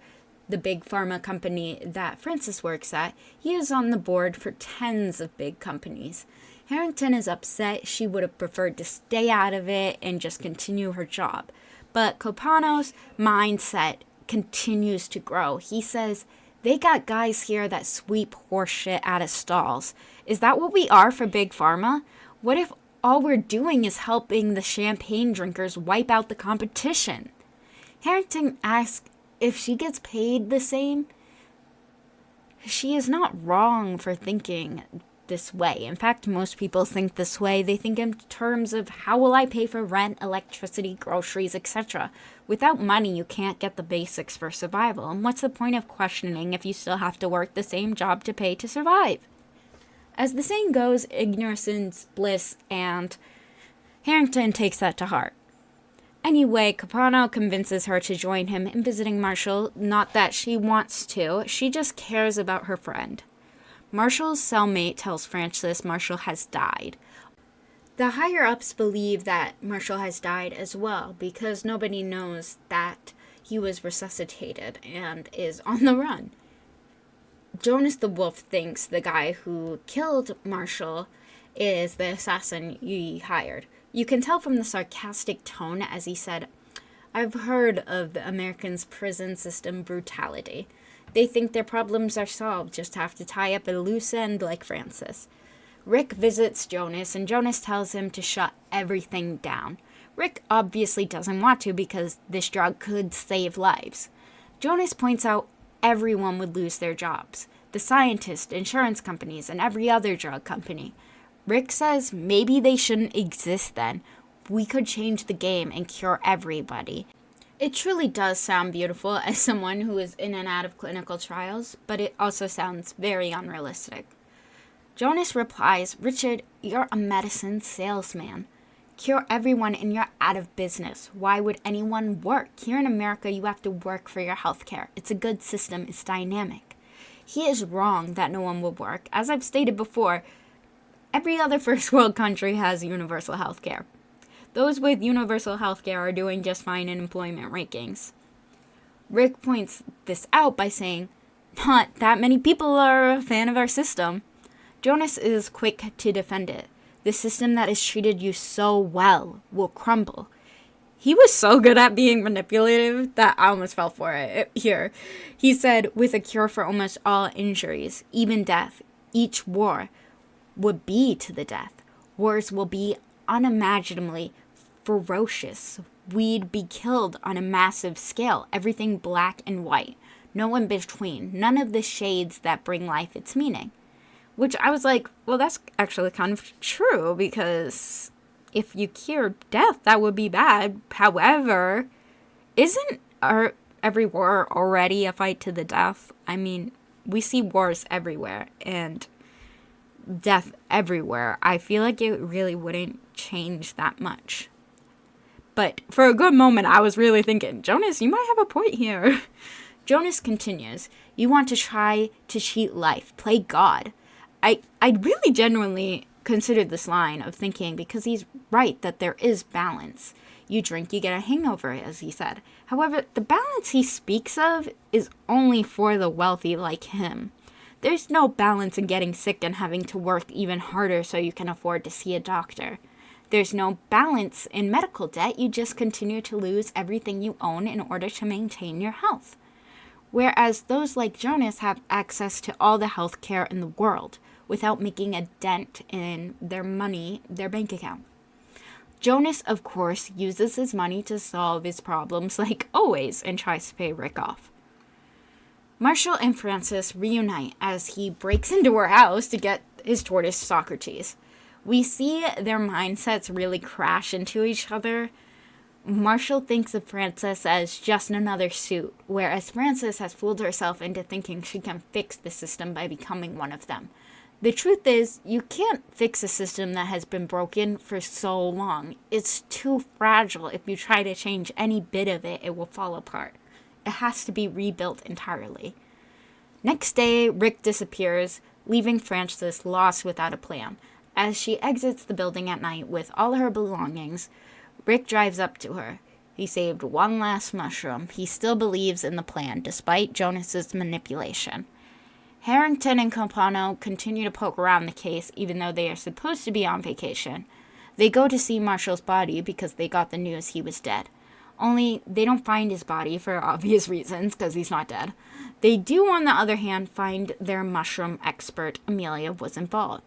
the big pharma company that Francis works at. He is on the board for tens of big companies. Harrington is upset. She would have preferred to stay out of it and just continue her job. But Capano's mindset continues to grow. He says, they got guys here that sweep horse shit out of stalls. Is that what we are for big pharma? What if all we're doing is helping the champagne drinkers wipe out the competition? Harrington asks if she gets paid the same. She is not wrong for thinking this way. In fact, most people think this way. They think in terms of how will I pay for rent, electricity, groceries, etc. Without money, you can't get the basics for survival. And what's the point of questioning if you still have to work the same job to pay to survive? As the saying goes, ignorance is bliss, and Harrington takes that to heart. Anyway, Capano convinces her to join him in visiting Marshall. Not that she wants to, she just cares about her friend. Marshall's cellmate tells Frances Marshall has died. The higher-ups believe that Marshall has died as well because nobody knows that he was resuscitated and is on the run. Jonas the Wolf thinks the guy who killed Marshall is the assassin he hired. You can tell from the sarcastic tone as he said, "I've heard of the Americans' prison system brutality. They think their problems are solved, just have to tie up a loose end like Frances." Rick visits Jonas, and Jonas tells him to shut everything down. Rick obviously doesn't want to because this drug could save lives. Jonas points out everyone would lose their jobs. The scientists, insurance companies, and every other drug company. Rick says maybe they shouldn't exist then. We could change the game and cure everybody. It truly does sound beautiful as someone who is in and out of clinical trials, but it also sounds very unrealistic. Jonas replies, "Richard, you're a medicine salesman. Cure everyone and you're out of business. Why would anyone work? Here in America, you have to work for your health care. It's a good system. It's dynamic." He is wrong that no one will work. As I've stated before, every other first world country has universal health care. Those with universal health care are doing just fine in employment rankings. Rick points this out by saying, "Not that many people are a fan of our system." Jonas is quick to defend it. The system that has treated you so well will crumble. He was so good at being manipulative that I almost fell for it here. He said, "With a cure for almost all injuries, even death, each war would be to the death. Wars will be unimaginably ferocious. We'd be killed on a massive scale, everything black and white, no in between, none of the shades that bring life its meaning." Which I was like, well, that's actually kind of true, because if you cure death, that would be bad. However, isn't every war already a fight to the death? I mean, we see wars everywhere, and death everywhere. I feel like it really wouldn't change that much. But for a good moment, I was really thinking, Jonas, you might have a point here. Jonas continues, "You want to try to cheat life, play God." I really genuinely considered this line of thinking because he's right that there is balance. You drink, you get a hangover, as he said. However, the balance he speaks of is only for the wealthy like him. There's no balance in getting sick and having to work even harder so you can afford to see a doctor. There's no balance in medical debt. You just continue to lose everything you own in order to maintain your health. Whereas those like Jonas have access to all the health care in the world without making a dent in their money, their bank account. Jonas, of course, uses his money to solve his problems like always and tries to pay Rick off. Marshall and Frances reunite as he breaks into her house to get his tortoise Socrates. We see their mindsets really crash into each other. Marshall thinks of Frances as just another suit, whereas Frances has fooled herself into thinking she can fix the system by becoming one of them. The truth is, you can't fix a system that has been broken for so long. It's too fragile. If you try to change any bit of it, it will fall apart. It has to be rebuilt entirely. Next day, Rick disappears, leaving Frances lost without a plan. As she exits the building at night with all her belongings, Rick drives up to her. He saved one last mushroom. He still believes in the plan, despite Jonas's manipulation. Harrington and Capano continue to poke around the case, even though they are supposed to be on vacation. They go to see Marshall's body because they got the news he was dead. Only they don't find his body for obvious reasons, because he's not dead. They do, on the other hand, find their mushroom expert, Amelia, was involved.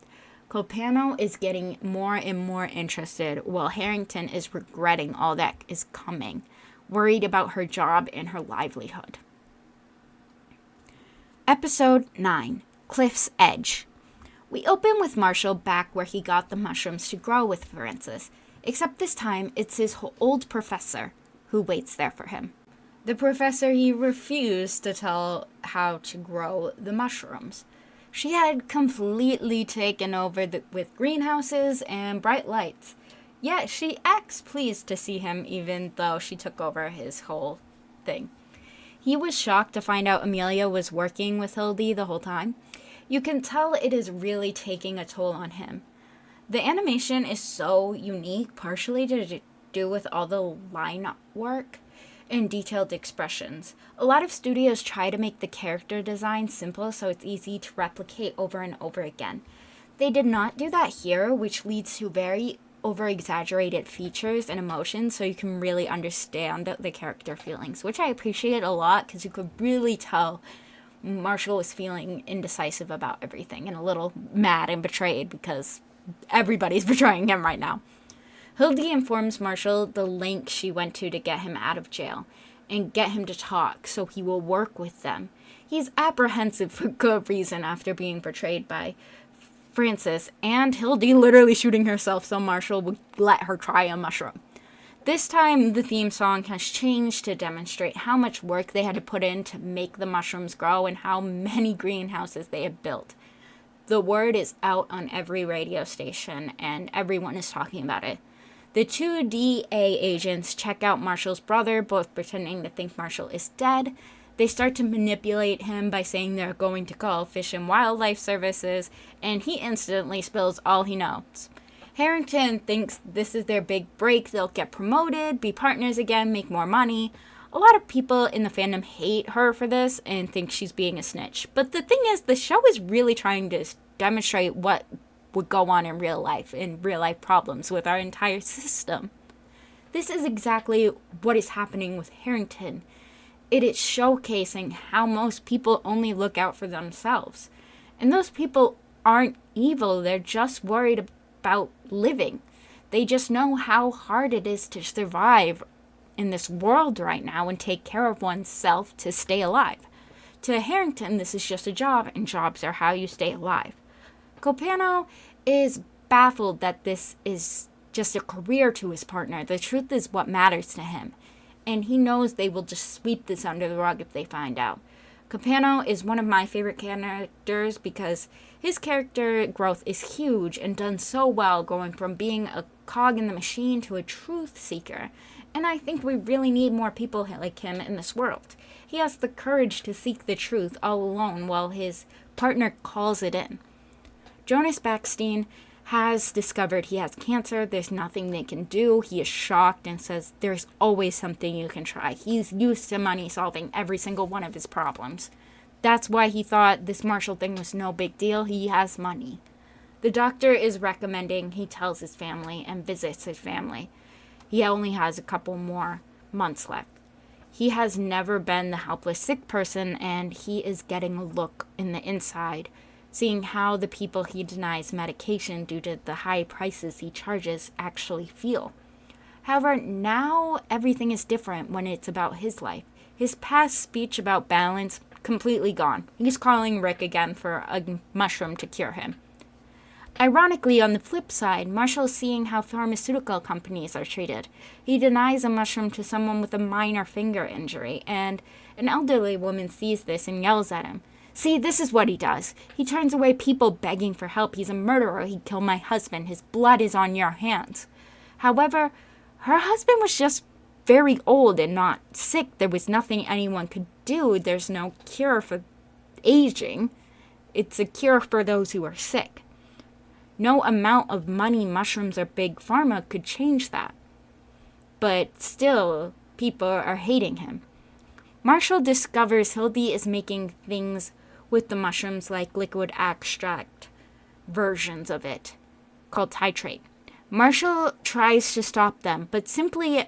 Capano is getting more and more interested, while Harrington is regretting all that is coming, worried about her job and her livelihood. Episode 9, Cliff's Edge. We open with Marshall back where he got the mushrooms to grow with Francis, except this time it's his old professor who waits there for him. The professor he refused to tell how to grow the mushrooms. She had completely taken over with greenhouses and bright lights. Yet she acts pleased to see him even though she took over his whole thing. He was shocked to find out Amelia was working with Hildy the whole time. You can tell it is really taking a toll on him. The animation is so unique, partially to do with all the line work and detailed expressions. A lot of studios try to make the character design simple so it's easy to replicate over and over again. They did not do that here, which leads to very over-exaggerated features and emotions so you can really understand the character feelings, which I appreciate a lot because you could really tell Marshall was feeling indecisive about everything and a little mad and betrayed because everybody's betraying him right now. Hildy informs Marshall the length she went to get him out of jail and get him to talk so he will work with them. He's apprehensive for good reason after being betrayed by Francis and Hildy literally shooting herself so Marshall would let her try a mushroom. This time, the theme song has changed to demonstrate how much work they had to put in to make the mushrooms grow and how many greenhouses they had built. The word is out on every radio station, and everyone is talking about it. The two DA agents check out Marshall's brother, both pretending to think Marshall is dead. They start to manipulate him by saying they're going to call Fish and Wildlife Services, and he instantly spills all he knows. Harrington thinks this is their big break. They'll get promoted, be partners again, make more money. A lot of people in the fandom hate her for this and think she's being a snitch. But the thing is, the show is really trying to demonstrate what would go on in real life problems with our entire system. This is exactly what is happening with Harrington. It is showcasing how most people only look out for themselves. And those people aren't evil, they're just worried about living. They just know how hard it is to survive in this world right now and take care of oneself to stay alive. To Harrington, this is just a job, and jobs are how you stay alive. Copano is baffled that this is just a career to his partner. The truth is what matters to him. And he knows they will just sweep this under the rug if they find out. Copano is one of my favorite characters because his character growth is huge and done so well, going from being a cog in the machine to a truth seeker. And I think we really need more people like him in this world. He has the courage to seek the truth all alone while his partner calls it in. Jonas Backstein has discovered he has cancer. There's nothing they can do. He is shocked and says there's always something you can try. He's used to money solving every single one of his problems. That's why he thought this Marshall thing was no big deal. He has money. The doctor is recommending he tells his family and visits his family. He only has a couple more months left. He has never been the helpless sick person, and he is getting a look in the inside, seeing how the people he denies medication due to the high prices he charges actually feel. However, now everything is different when it's about his life. His past speech about balance, completely gone. He's calling Rick again for a mushroom to cure him. Ironically, on the flip side, Marshall is seeing how pharmaceutical companies are treated. He denies a mushroom to someone with a minor finger injury, and an elderly woman sees this and yells at him. See, this is what he does. He turns away people begging for help. He's a murderer. He'd kill my husband. His blood is on your hands. However, her husband was just very old and not sick. There was nothing anyone could do. There's no cure for aging. It's a cure for those who are sick. No amount of money, mushrooms, or big pharma could change that. But still, people are hating him. Marshall discovers Hildy is making things with the mushrooms like liquid extract versions of it, called titrate. Marshall tries to stop them, but simply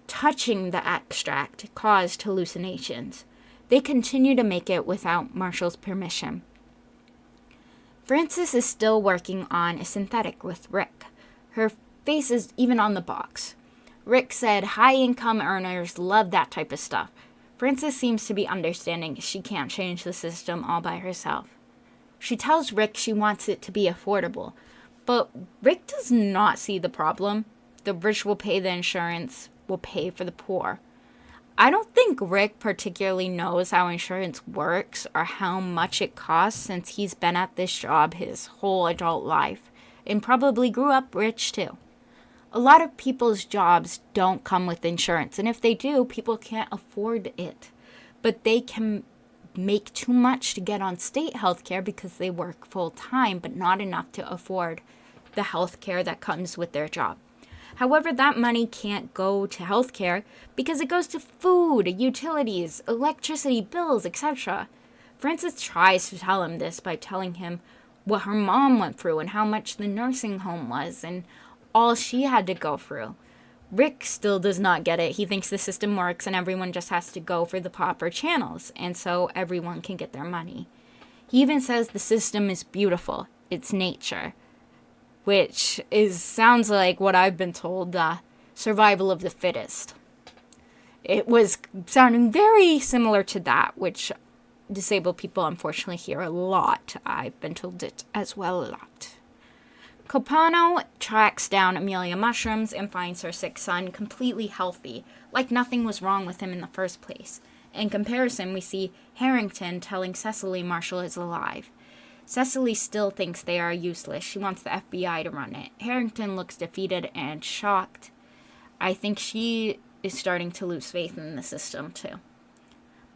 touching the extract caused hallucinations. They continue to make it without Marshall's permission. Frances is still working on a synthetic with Rick. Her face is even on the box. Rick said high-income earners love that type of stuff. Frances seems to be understanding she can't change the system all by herself. She tells Rick she wants it to be affordable, but Rick does not see the problem. The rich will pay the insurance, will pay for the poor. I don't think Rick particularly knows how insurance works or how much it costs since he's been at this job his whole adult life and probably grew up rich too. A lot of people's jobs don't come with insurance, and if they do, people can't afford it. But they can make too much to get on state health care because they work full time, but not enough to afford the health care that comes with their job. However, that money can't go to health care because it goes to food, utilities, electricity, bills, etc. Frances tries to tell him this by telling him what her mom went through and how much the nursing home was and all she had to go through. Rick still does not get it. He thinks the system works and everyone just has to go for the proper channels, and so everyone can get their money. He even says the system is beautiful. It's nature. Which sounds like what I've been told, survival of the fittest. It was sounding very similar to that, which disabled people unfortunately hear a lot. I've been told it as well a lot. Copano tracks down Amelia Mushrooms and finds her sick son completely healthy, like nothing was wrong with him in the first place. In comparison, we see Harrington telling Cecily Marshall is alive. Cecily still thinks they are useless. She wants the FBI to run it. Harrington looks defeated and shocked. I think she is starting to lose faith in the system, too.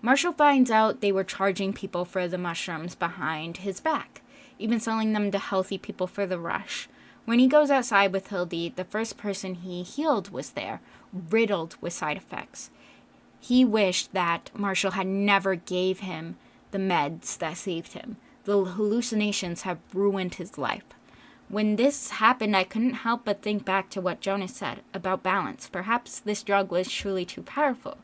Marshall finds out they were charging people for the mushrooms behind his back, even selling them to healthy people for the rush. When he goes outside with Hildy, the first person he healed was there, riddled with side effects. He wished that Marshall had never gave him the meds that saved him. The hallucinations have ruined his life. When this happened, I couldn't help but think back to what Jonas said about balance. Perhaps this drug was truly too powerful.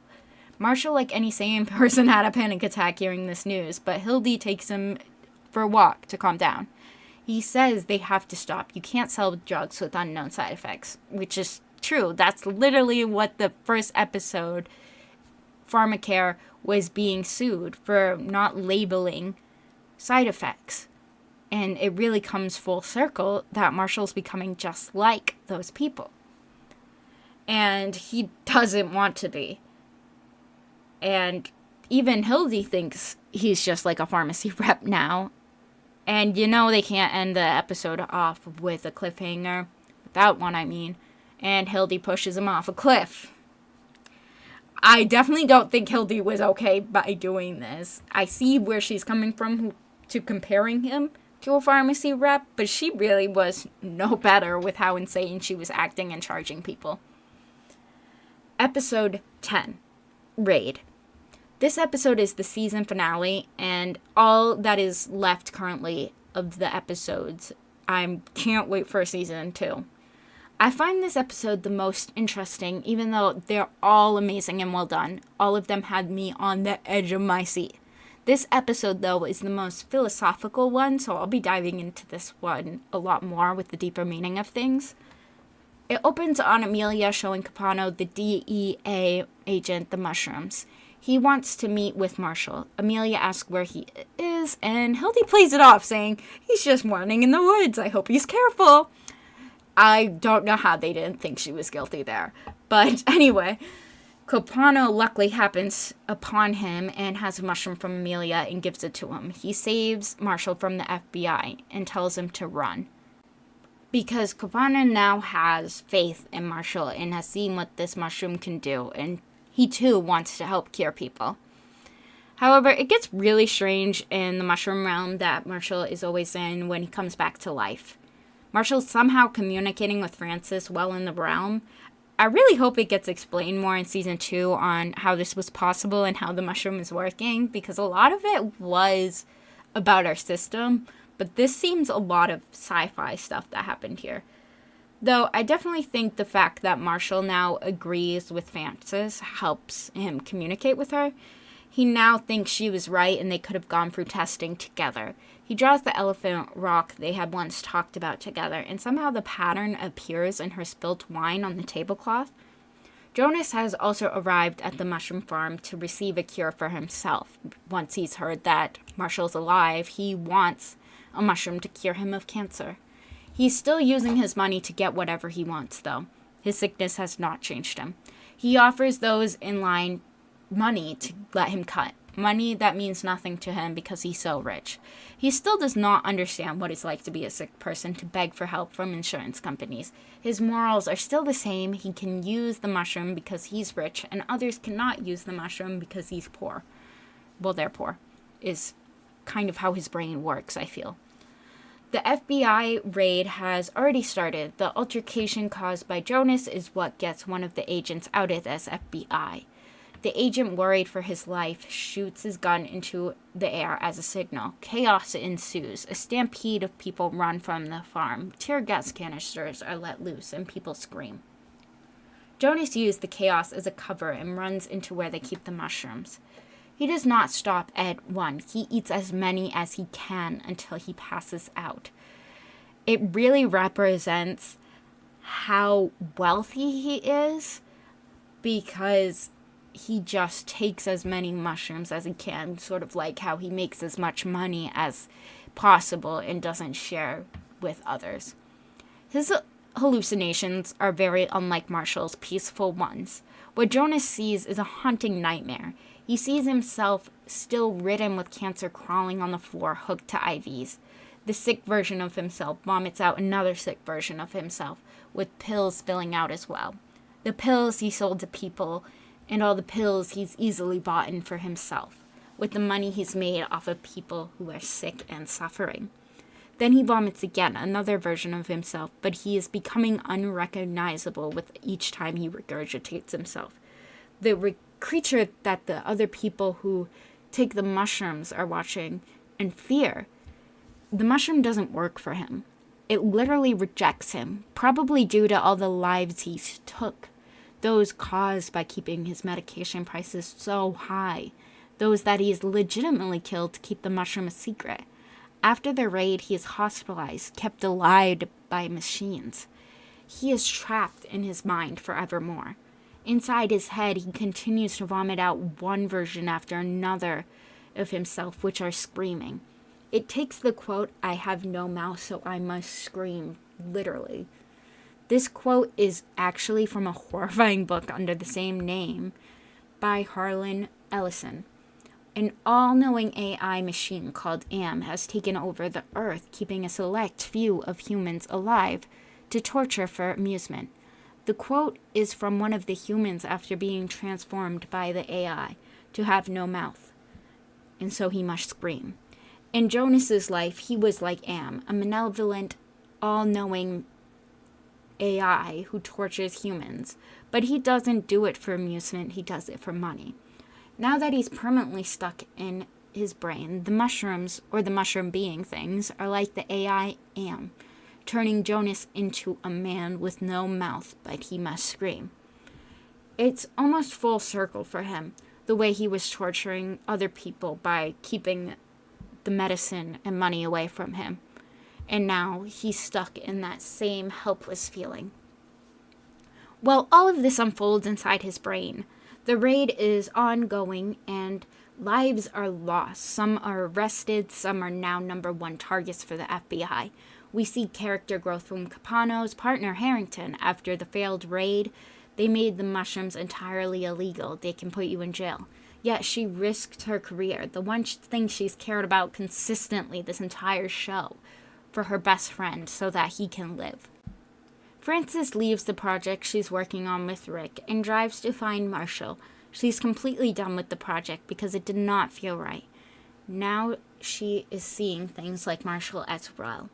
Marshall, like any sane person, had a panic attack hearing this news, but Hildy takes him for a walk to calm down. He says they have to stop. You can't sell drugs with unknown side effects, which is true. That's literally what the first episode, Pharmacare, was being sued for not labeling side effects. And it really comes full circle that Marshall's becoming just like those people. And he doesn't want to be. And even Hildy thinks he's just like a pharmacy rep now. And you know they can't end the episode off with a cliffhanger. Without one, I mean. And Hildy pushes him off a cliff. I definitely don't think Hildy was okay by doing this. I see where she's coming from to comparing him to a pharmacy rep, but she really was no better with how insane she was acting and charging people. Episode 10, Raid. This episode is the season finale, and all that is left currently of the episodes. I can't wait for season 2. I find this episode the most interesting, even though they're all amazing and well done. All of them had me on the edge of my seat. This episode, though, is the most philosophical one, so I'll be diving into this one a lot more with the deeper meaning of things. It opens on Amelia showing Capano the DEA agent, the mushrooms. He wants to meet with Marshall. Amelia asks where he is, and Hildy plays it off, saying, he's just running in the woods. I hope he's careful. I don't know how they didn't think she was guilty there. But anyway, Copano luckily happens upon him and has a mushroom from Amelia and gives it to him. He saves Marshall from the FBI and tells him to run. Because Copano now has faith in Marshall and has seen what this mushroom can do, and he too wants to help cure people. However, it gets really strange in the mushroom realm that Marshall is always in when he comes back to life. Marshall's somehow communicating with Frances while in the realm. I really hope it gets explained more in season 2 on how this was possible and how the mushroom is working, because a lot of it was about our system, but this seems a lot of sci-fi stuff that happened here. Though I definitely think the fact that Marshall now agrees with Frances helps him communicate with her. He now thinks she was right and they could have gone through testing together. He draws the elephant rock they had once talked about together, and somehow the pattern appears in her spilt wine on the tablecloth. Jonas has also arrived at the mushroom farm to receive a cure for himself. Once he's heard that Marshall's alive, he wants a mushroom to cure him of cancer. He's still using his money to get whatever he wants, though. His sickness has not changed him. He offers those in line money to let him cut. Money that means nothing to him because he's so rich. He still does not understand what it's like to be a sick person to beg for help from insurance companies. His morals are still the same. He can use the mushroom because he's rich, and others cannot use the mushroom because he's poor. Well, they're poor, is kind of how his brain works, I feel. The FBI raid has already started. The altercation caused by Jonas is what gets one of the agents outed as FBI. The agent, worried for his life, shoots his gun into the air as a signal. Chaos ensues. A stampede of people run from the farm. Tear gas canisters are let loose and people scream. Jonas used the chaos as a cover and runs into where they keep the mushrooms. He does not stop at one. He eats as many as he can until he passes out. It really represents how wealthy he is, because he just takes as many mushrooms as he can, sort of like how he makes as much money as possible and doesn't share with others. His hallucinations are very unlike Marshall's peaceful ones. What Jonas sees is a haunting nightmare. He sees himself still ridden with cancer crawling on the floor, hooked to IVs. The sick version of himself vomits out another sick version of himself, with pills spilling out as well. The pills he sold to people, and all the pills he's easily bought in for himself, with the money he's made off of people who are sick and suffering. Then he vomits again, another version of himself, but he is becoming unrecognizable with each time he regurgitates himself. The creature that the other people who take the mushrooms are watching and fear, the mushroom doesn't work for him. It literally rejects him, probably due to all the lives he's took. Those caused by keeping his medication prices so high. Those that he's legitimately killed to keep the mushroom a secret. After the raid, he is hospitalized, kept alive by machines. He is trapped in his mind forevermore. Inside his head, he continues to vomit out one version after another of himself, which are screaming. It takes the quote, "I have no mouth, so I must scream," literally. This quote is actually from a horrifying book under the same name by Harlan Ellison. An all-knowing AI machine called AM has taken over the Earth, keeping a select few of humans alive to torture for amusement. The quote is from one of the humans after being transformed by the AI to have no mouth, and so he must scream. In Jonas's life, he was like Am, a malevolent, all-knowing AI who tortures humans, but he doesn't do it for amusement, he does it for money. Now that he's permanently stuck in his brain, the mushrooms, or the mushroom being things, are like the AI Am, turning Jonas into a man with no mouth, but he must scream. It's almost full circle for him, the way he was torturing other people by keeping the medicine and money away from him. And now he's stuck in that same helpless feeling. Well, all of this unfolds inside his brain. The raid is ongoing and lives are lost. Some are arrested, some are now #1 targets for the FBI. We see character growth from Capano's partner Harrington. After the failed raid, they made the mushrooms entirely illegal. They can put you in jail. Yet she risked her career, the one thing she's cared about consistently this entire show, for her best friend so that he can live. Frances leaves the project she's working on with Rick and drives to find Marshall. She's completely done with the project because it did not feel right. Now she is seeing things like Marshall as well.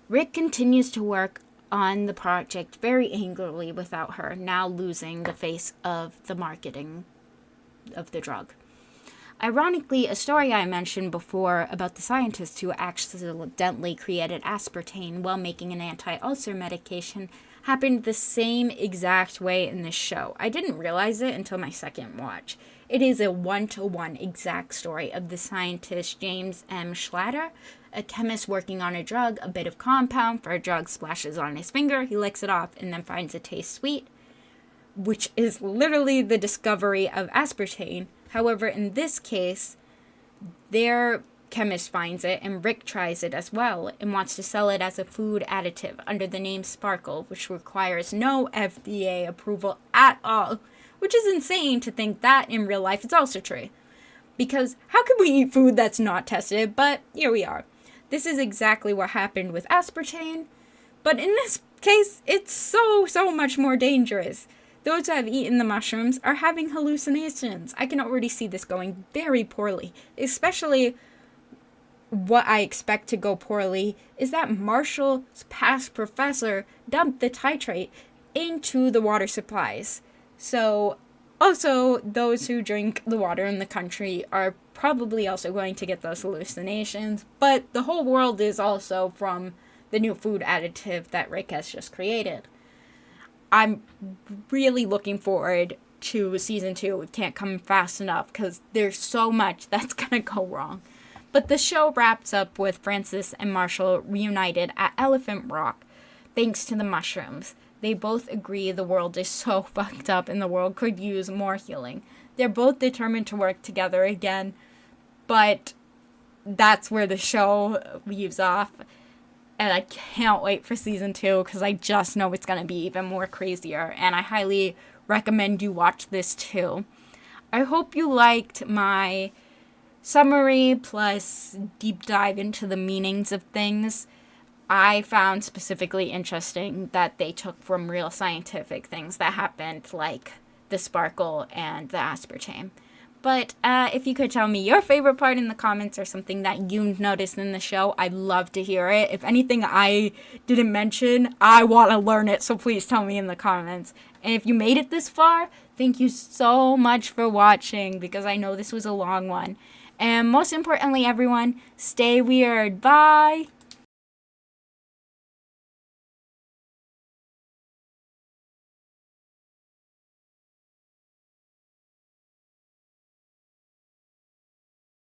Rick continues to work on the project very angrily without her, now losing the face of the marketing of the drug. Ironically, a story I mentioned before about the scientist who accidentally created aspartame while making an anti-ulcer medication happened the same exact way in this show. I didn't realize it until my second watch. It is a one-to-one exact story of the scientist James M. Schlatter, a chemist working on a drug. A bit of compound for a drug splashes on his finger, he licks it off, and then finds it tastes sweet, which is literally the discovery of aspartame. However, in this case, their chemist finds it, and Rick tries it as well and wants to sell it as a food additive under the name Sparkle, which requires no FDA approval at all, which is insane to think that in real life it's also true. Because how could we eat food that's not tested? But here we are. This is exactly what happened with aspartame, but in this case, it's so much more dangerous. Those who have eaten the mushrooms are having hallucinations. I can already see this going very poorly, especially what I expect to go poorly is that Marshall's past professor dumped the titrate into the water supplies. So, also, those who drink the water in the country are probably also going to get those hallucinations, but the whole world is also from the new food additive that Rick has just created. I'm really looking forward to season 2. It can't come fast enough because there's so much that's gonna go wrong. But the show wraps up with Francis and Marshall reunited at Elephant Rock thanks to the mushrooms. They both agree the world is so fucked up and the world could use more healing. They're both determined to work together again, but that's where the show leaves off. And I can't wait for season 2 because I just know it's going to be even more crazier. And I highly recommend you watch this too. I hope you liked my summary plus deep dive into the meanings of things. I found specifically interesting that they took from real scientific things that happened, like the sparkle and the aspartame. But if you could tell me your favorite part in the comments or something that you noticed in the show, I'd love to hear it. If anything I didn't mention, I want to learn it, so please tell me in the comments. And if you made it this far, thank you so much for watching, because I know this was a long one. And most importantly, everyone, stay weird. Bye!